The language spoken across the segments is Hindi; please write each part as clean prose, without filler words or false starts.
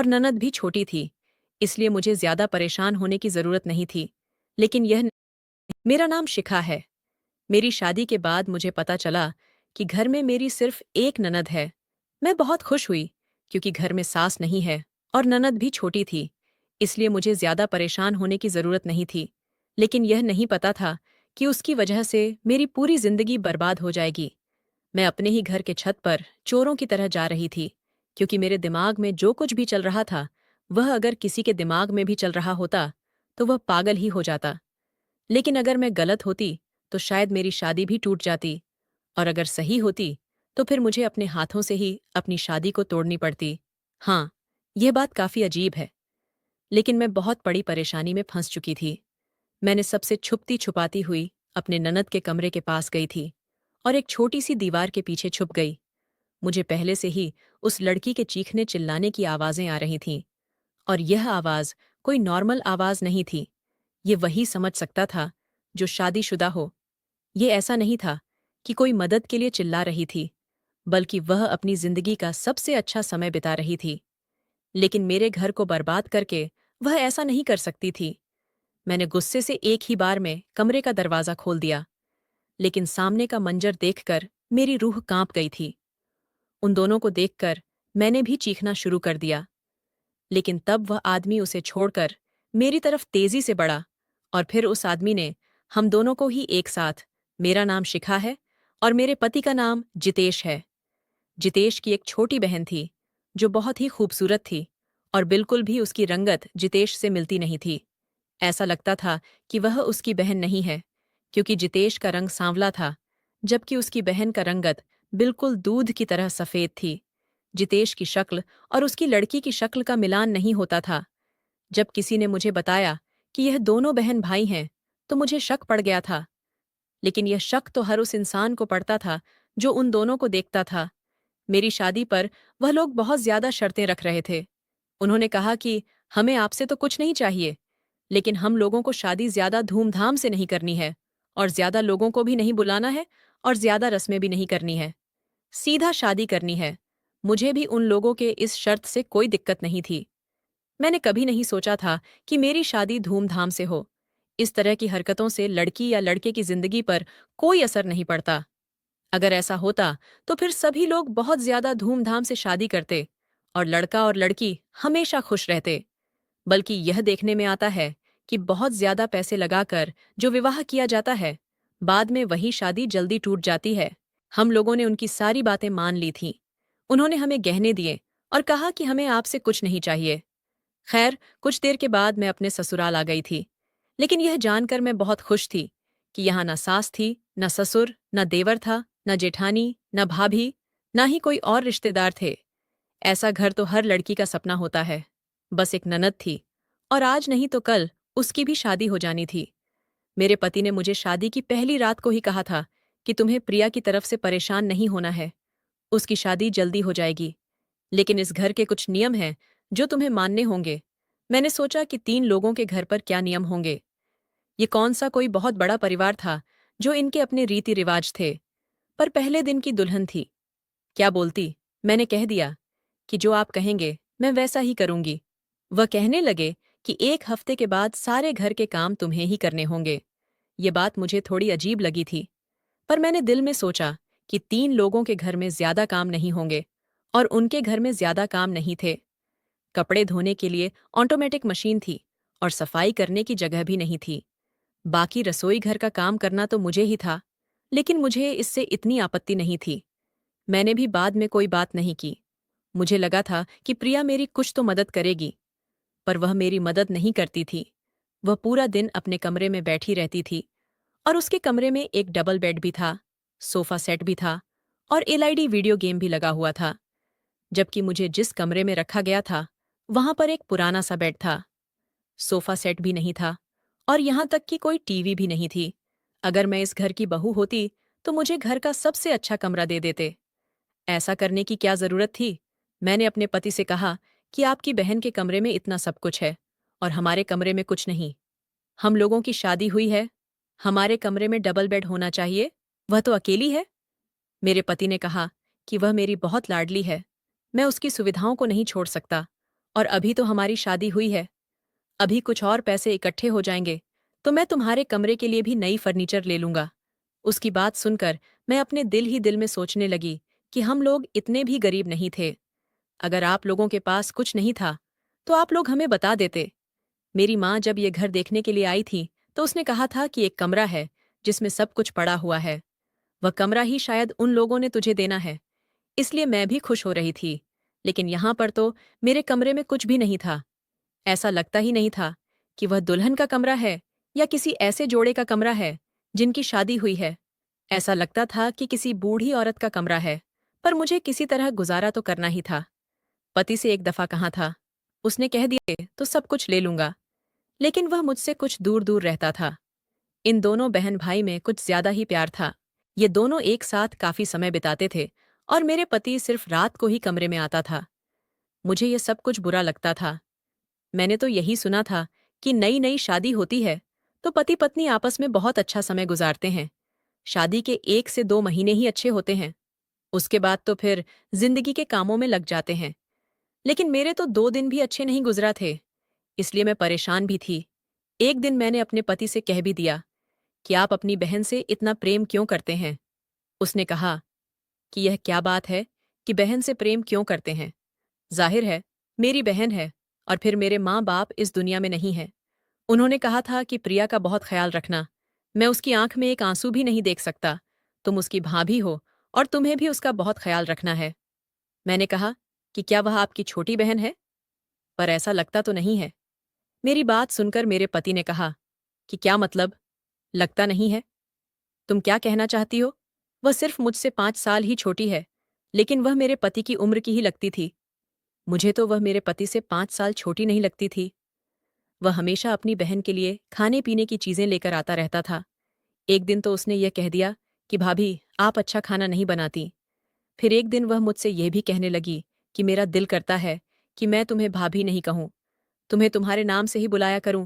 और ननद भी छोटी थी, इसलिए मुझे ज्यादा परेशान होने की जरूरत नहीं थी। लेकिन मेरा नाम शिखा है। मेरी शादी के बाद मुझे पता चला कि घर में मेरी सिर्फ एक ननद है। मैं बहुत खुश हुई, क्योंकि घर में सास नहीं है और ननद भी छोटी थी, इसलिए मुझे ज्यादा परेशान होने की जरूरत नहीं थी। लेकिन यह नहीं पता था कि उसकी वजह से मेरी पूरी जिंदगी बर्बाद हो जाएगी। मैं अपने ही घर के छत पर चोरों की तरह जा रही थी, क्योंकि मेरे दिमाग में जो कुछ भी चल रहा था, वह अगर किसी के दिमाग में भी चल रहा होता तो वह पागल ही हो जाता। लेकिन अगर मैं गलत होती तो शायद मेरी शादी भी टूट जाती, और अगर सही होती तो फिर मुझे अपने हाथों से ही अपनी शादी को तोड़नी पड़ती। हाँ, यह बात काफी अजीब है, लेकिन मैं बहुत बड़ी परेशानी में फंस चुकी थी। मैंने सबसे छुपती छुपाती हुई अपने ननद के कमरे के पास गई थी और एक छोटी सी दीवार के पीछे छुप गई। मुझे पहले से ही उस लड़की के चीखने चिल्लाने की आवाजें आ रही थीं, और यह आवाज कोई नॉर्मल आवाज नहीं थी। ये वही समझ सकता था जो शादीशुदा हो। ये ऐसा नहीं था कि कोई मदद के लिए चिल्ला रही थी, बल्कि वह अपनी जिंदगी का सबसे अच्छा समय बिता रही थी। लेकिन मेरे घर को बर्बाद करके वह ऐसा नहीं कर सकती थी। मैंने गुस्से से एक ही बार में कमरे का दरवाजा खोल दिया, लेकिन सामने का मंजर देखकर मेरी रूह कांप गई थी। उन दोनों को देखकर मैंने भी चीखना शुरू कर दिया, लेकिन तब वह आदमी उसे छोड़कर मेरी तरफ तेजी से बढ़ा, और फिर उस आदमी ने हम दोनों को ही एक साथ, मेरा नाम शिखा है और मेरे पति का नाम जितेश है। जितेश की एक छोटी बहन थी, जो बहुत ही खूबसूरत थी, और बिल्कुल भी उसकी रंगत जितेश से मिलती नहीं थी। ऐसा लगता था कि वह उसकी बहन नहीं है, क्योंकि जितेश का रंग सांवला था, जबकि उसकी बहन का रंगत बिल्कुल दूध की तरह सफेद थी। जितेश की शक्ल और उसकी लड़की की शक्ल का मिलान नहीं होता था। जब किसी ने मुझे बताया कि यह दोनों बहन भाई हैं, तो मुझे शक पड़ गया था। लेकिन यह शक तो हर उस इंसान को पड़ता था जो उन दोनों को देखता था। मेरी शादी पर वह लोग बहुत ज्यादा शर्तें रख रहे थे। उन्होंने कहा कि हमें आपसे तो कुछ नहीं चाहिए, लेकिन हम लोगों को शादी ज्यादा धूमधाम से नहीं करनी है, और ज्यादा लोगों को भी नहीं बुलाना है, और ज्यादा रस्में भी नहीं करनी है। सीधा शादी करनी है। मुझे भी उन लोगों के इस शर्त से कोई दिक्कत नहीं थी। मैंने कभी नहीं सोचा था कि मेरी शादी धूमधाम से हो। इस तरह की हरकतों से लड़की या लड़के की जिंदगी पर कोई असर नहीं पड़ता। अगर ऐसा होता तो फिर सभी लोग बहुत ज्यादा धूमधाम से शादी करते, और लड़का और लड़की हमेशा खुश रहते। बल्कि यह देखने में आता है कि बहुत ज्यादा पैसे लगाकर जो विवाह किया जाता है, बाद में वही शादी जल्दी टूट जाती है। हम लोगों ने उनकी सारी बातें मान ली थीं। उन्होंने हमें गहने दिए और कहा कि हमें आपसे कुछ नहीं चाहिए। खैर, कुछ देर के बाद मैं अपने ससुराल आ गई थी। लेकिन यह जानकर मैं बहुत खुश थी कि यहाँ न सास थी, न ससुर, न देवर था, न जेठानी, न भाभी, न ही कोई और रिश्तेदार थे। ऐसा घर तो हर लड़की का सपना होता है। बस एक ननद थी, और आज नहीं तो कल उसकी भी शादी हो जानी थी। मेरे पति ने मुझे शादी की पहली रात को ही कहा था कि तुम्हें प्रिया की तरफ से परेशान नहीं होना है, उसकी शादी जल्दी हो जाएगी। लेकिन इस घर के कुछ नियम हैं जो तुम्हें मानने होंगे। मैंने सोचा कि 3 लोगों के घर पर क्या नियम होंगे। ये कौन सा कोई बहुत बड़ा परिवार था जो इनके अपने रीति रिवाज थे। पर पहले दिन की दुल्हन थी। क्या बोलती? मैंने कह दिया कि जो आप कहेंगे मैं वैसा ही करूंगी। वह कहने लगे कि 1 हफ्ते के बाद सारे घर के काम तुम्हें ही करने होंगे। ये बात मुझे थोड़ी अजीब लगी थी, पर मैंने दिल में सोचा कि 3 लोगों के घर में ज्यादा काम नहीं होंगे, और उनके घर में ज्यादा काम नहीं थे। कपड़े धोने के लिए ऑटोमेटिक मशीन थी, और सफाई करने की जगह भी नहीं थी। बाकी रसोई घर का काम करना तो मुझे ही था, लेकिन मुझे इससे इतनी आपत्ति नहीं थी। मैंने भी बाद में कोई बात नहीं की। मुझे लगा था कि प्रिया मेरी कुछ तो मदद करेगी, पर वह मेरी मदद नहीं करती थी। वह पूरा दिन अपने कमरे में बैठी रहती थी, और उसके कमरे में एक डबल बेड भी था, सोफा सेट भी था, और एलईडी वीडियो गेम भी लगा हुआ था। जबकि मुझे जिस कमरे में रखा गया था, वहां पर एक पुराना सा बेड था, सोफा सेट भी नहीं था, और यहां तक कि कोई टीवी भी नहीं थी। अगर मैं इस घर की बहू होती तो मुझे घर का सबसे अच्छा कमरा दे देते। ऐसा करने की क्या जरूरत थी? मैंने अपने पति से कहा कि आपकी बहन के कमरे में इतना सब कुछ है, और हमारे कमरे में कुछ नहीं। हम लोगों की शादी हुई है, हमारे कमरे में डबल बेड होना चाहिए। वह तो अकेली है। मेरे पति ने कहा कि वह मेरी बहुत लाडली है, मैं उसकी सुविधाओं को नहीं छोड़ सकता, और अभी तो हमारी शादी हुई है। अभी कुछ और पैसे इकट्ठे हो जाएंगे तो मैं तुम्हारे कमरे के लिए भी नई फर्नीचर ले लूंगा। उसकी बात सुनकर मैं अपने दिल ही दिल में सोचने लगी कि हम लोग इतने भी गरीब नहीं थे। अगर आप लोगों के पास कुछ नहीं था तो आप लोग हमें बता देते। मेरी माँ जब ये घर देखने के लिए आई थी तो उसने कहा था कि एक कमरा है जिसमें सब कुछ पड़ा हुआ है। वह कमरा ही शायद उन लोगों ने तुझे देना है। इसलिए मैं भी खुश हो रही थी। लेकिन यहाँ पर तो मेरे कमरे में कुछ भी नहीं था। ऐसा लगता ही नहीं था कि वह दुल्हन का कमरा है या किसी ऐसे जोड़े का कमरा है जिनकी शादी हुई है। ऐसा लगता था कि किसी बूढ़ी औरत का कमरा है। पर मुझे किसी तरह गुजारा तो करना ही था। पति से एक दफा कहा था, उसने कह दिए तो सब कुछ ले लूंगा। लेकिन वह मुझसे कुछ दूर दूर रहता था। इन दोनों बहन भाई में कुछ ज्यादा ही प्यार था। ये दोनों एक साथ काफी समय बिताते थे और मेरे पति सिर्फ रात को ही कमरे में आता था। मुझे ये सब कुछ बुरा लगता था। मैंने तो यही सुना था कि नई नई शादी होती है तो पति पत्नी आपस में बहुत अच्छा समय गुजारते हैं। शादी के 1 से 2 महीने ही अच्छे होते हैं। उसके बाद तो फिर जिंदगी के कामों में लग जाते हैं। लेकिन मेरे तो 2 दिन भी अच्छे नहीं गुजरा थे। इसलिए मैं परेशान भी थी। एक दिन मैंने अपने पति से कह भी दिया कि आप अपनी बहन से इतना प्रेम क्यों करते हैं। उसने कहा कि यह क्या बात है कि बहन से प्रेम क्यों करते हैं। जाहिर है मेरी बहन है और फिर मेरे माँ बाप इस दुनिया में नहीं है। उन्होंने कहा था कि प्रिया का बहुत ख्याल रखना। मैं उसकी आंख में एक आंसू भी नहीं देख सकता। तुम उसकी भाभी हो और तुम्हें भी उसका बहुत ख्याल रखना है। मैंने कहा कि क्या वह आपकी छोटी बहन है? पर ऐसा लगता तो नहीं है। मेरी बात सुनकर मेरे पति ने कहा कि क्या मतलब, लगता नहीं है? तुम क्या कहना चाहती हो? वह सिर्फ मुझसे 5 साल ही छोटी है। लेकिन वह मेरे पति की उम्र की ही लगती थी। मुझे तो वह मेरे पति से 5 साल छोटी नहीं लगती थी। वह हमेशा अपनी बहन के लिए खाने पीने की चीजें लेकर आता रहता था। एक दिन तो उसने यह कह दिया कि भाभी आप अच्छा खाना नहीं बनाती। फिर एक दिन वह मुझसे यह भी कहने लगी कि मेरा दिल करता है कि मैं तुम्हें भाभी नहीं कहूं, तुम्हें तुम्हारे नाम से ही बुलाया करूं।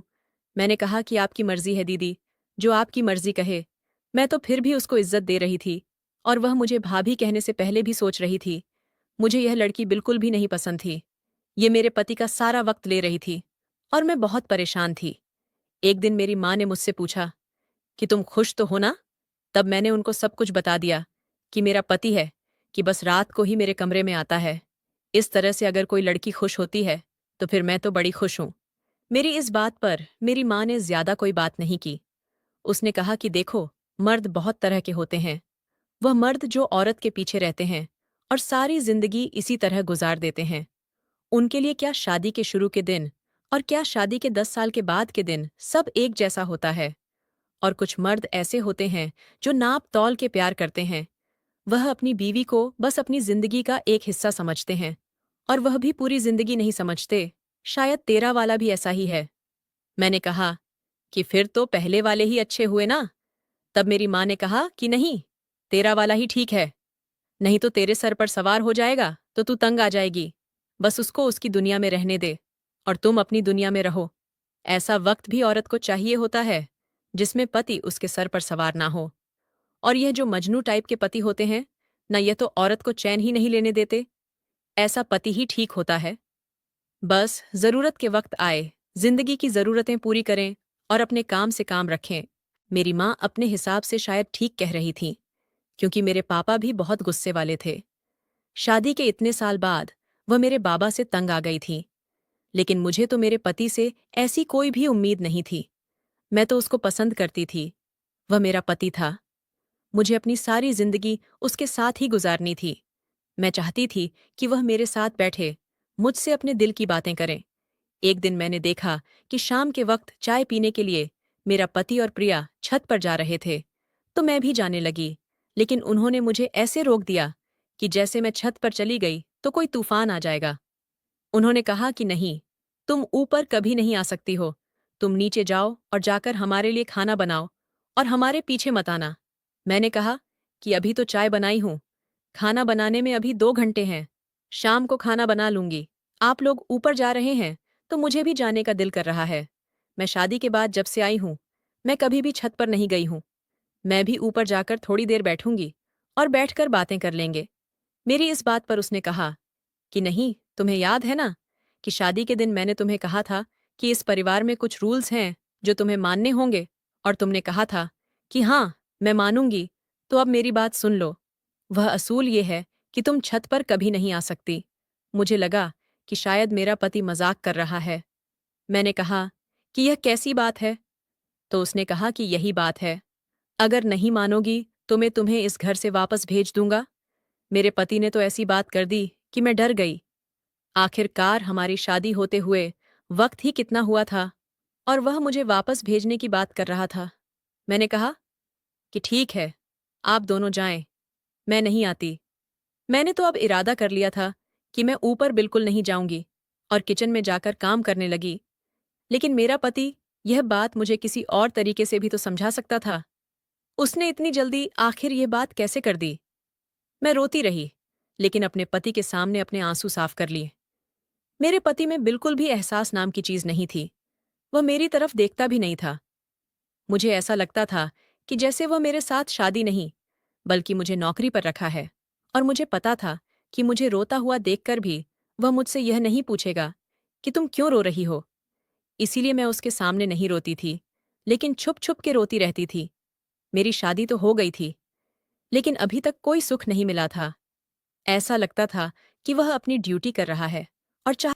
मैंने कहा कि आपकी मर्जी है दीदी, जो आपकी मर्जी कहे। मैं तो फिर भी उसको इज्जत दे रही थी और वह मुझे भाभी कहने से पहले भी सोच रही थी। मुझे यह लड़की बिल्कुल भी नहीं पसंद थी। ये मेरे पति का सारा वक्त ले रही थी और मैं बहुत परेशान थी। एक दिन मेरी माँ ने मुझसे पूछा कि तुम खुश तो हो ना? तब मैंने उनको सब कुछ बता दिया कि मेरा पति है कि बस रात को ही मेरे कमरे में आता है। इस तरह से अगर कोई लड़की खुश होती है तो फिर मैं तो बड़ी खुश हूं। मेरी इस बात पर मेरी माँ ने ज्यादा कोई बात नहीं की। उसने कहा कि देखो, मर्द बहुत तरह के होते हैं। वह मर्द जो औरत के पीछे रहते हैं और सारी जिंदगी इसी तरह गुजार देते हैं। उनके लिए क्या शादी के शुरू के दिन और क्या शादी के 10 साल के बाद के दिन सब एक जैसा होता है। और कुछ मर्द ऐसे होते हैं जो नाप तौल के प्यार करते हैं। वह अपनी बीवी को बस अपनी जिंदगी का एक हिस्सा समझते हैं और वह भी पूरी जिंदगी नहीं समझते। शायद तेरा वाला भी ऐसा ही है। मैंने कहा कि फिर तो पहले वाले ही अच्छे हुए ना। तब मेरी माँ ने कहा कि नहीं, तेरा वाला ही ठीक है। नहीं तो तेरे सर पर सवार हो जाएगा तो तू तंग आ जाएगी। बस उसको उसकी दुनिया में रहने दे और तुम अपनी दुनिया में रहो। ऐसा वक्त भी औरत को चाहिए होता है जिसमें पति उसके सर पर सवार ना हो। और यह जो मजनू टाइप के पति होते हैं न, यह तो औरत को चैन ही नहीं लेने देते। ऐसा पति ही ठीक होता है। बस जरूरत के वक्त आए, जिंदगी की जरूरतें पूरी करें और अपने काम से काम रखें। मेरी माँ अपने हिसाब से शायद ठीक कह रही थी, क्योंकि मेरे पापा भी बहुत गुस्से वाले थे। शादी के इतने साल बाद वह मेरे बाबा से तंग आ गई थी। लेकिन मुझे तो मेरे पति से ऐसी कोई भी उम्मीद नहीं थी। मैं तो उसको पसंद करती थी। वह मेरा पति था। मुझे अपनी सारी जिंदगी उसके साथ ही गुजारनी थी। मैं चाहती थी कि वह मेरे साथ बैठे, मुझसे अपने दिल की बातें करें। एक दिन मैंने देखा कि शाम के वक्त चाय पीने के लिए मेरा पति और प्रिया छत पर जा रहे थे। तो मैं भी जाने लगी। लेकिन उन्होंने मुझे ऐसे रोक दिया कि जैसे मैं छत पर चली गई तो कोई तूफान आ जाएगा। उन्होंने कहा कि नहीं, तुम ऊपर कभी नहीं आ सकती हो। तुम नीचे जाओ और जाकर हमारे लिए खाना बनाओ और हमारे पीछे मत आना। मैंने कहा कि अभी तो चाय बनाई हूं, खाना बनाने में अभी 2 घंटे हैं। शाम को खाना बना लूंगी। आप लोग ऊपर जा रहे हैं तो मुझे भी जाने का दिल कर रहा है। मैं शादी के बाद जब से आई हूं, मैं कभी भी छत पर नहीं गई हूं। मैं भी ऊपर जाकर थोड़ी देर बैठूंगी और बैठकर बातें कर लेंगे। मेरी इस बात पर उसने कहा कि नहीं, तुम्हें याद है ना कि शादी के दिन मैंने तुम्हें कहा था कि इस परिवार में कुछ रूल्स हैं जो तुम्हें मानने होंगे, और तुमने कहा था कि हाँ, मैं मानूंगी। तो अब मेरी बात सुन लो। वह असूल ये है कि तुम छत पर कभी नहीं आ सकती। मुझे लगा कि शायद मेरा पति मजाक कर रहा है। मैंने कहा कि यह कैसी बात है? तो उसने कहा कि यही बात है। अगर नहीं मानोगी तो मैं तुम्हें इस घर से वापस भेज दूंगा। मेरे पति ने तो ऐसी बात कर दी कि मैं डर गई। आखिरकार हमारी शादी होते हुए वक्त ही कितना हुआ था, और वह मुझे वापस भेजने की बात कर रहा था। मैंने कहा कि ठीक है, आप दोनों जाएं, मैं नहीं आती। मैंने तो अब इरादा कर लिया था कि मैं ऊपर बिल्कुल नहीं जाऊंगी, और किचन में जाकर काम करने लगी। लेकिन मेरा पति यह बात मुझे किसी और तरीके से भी तो समझा सकता था। उसने इतनी जल्दी आखिर ये बात कैसे कर दी? मैं रोती रही, लेकिन अपने पति के सामने अपने आंसू साफ कर लिए। मेरे पति में बिल्कुल भी एहसास नाम की चीज नहीं थी। वह मेरी तरफ देखता भी नहीं था। मुझे ऐसा लगता था कि जैसे वह मेरे साथ शादी नहीं, बल्कि मुझे नौकरी पर रखा है। और मुझे पता था कि मुझे रोता हुआ देखकर भी वह मुझसे यह नहीं पूछेगा कि तुम क्यों रो रही हो। इसीलिए मैं उसके सामने नहीं रोती थी, लेकिन छुप छुप के रोती रहती थी। मेरी शादी तो हो गई थी, लेकिन अभी तक कोई सुख नहीं मिला था। ऐसा लगता था कि वह अपनी ड्यूटी कर रहा है और चाह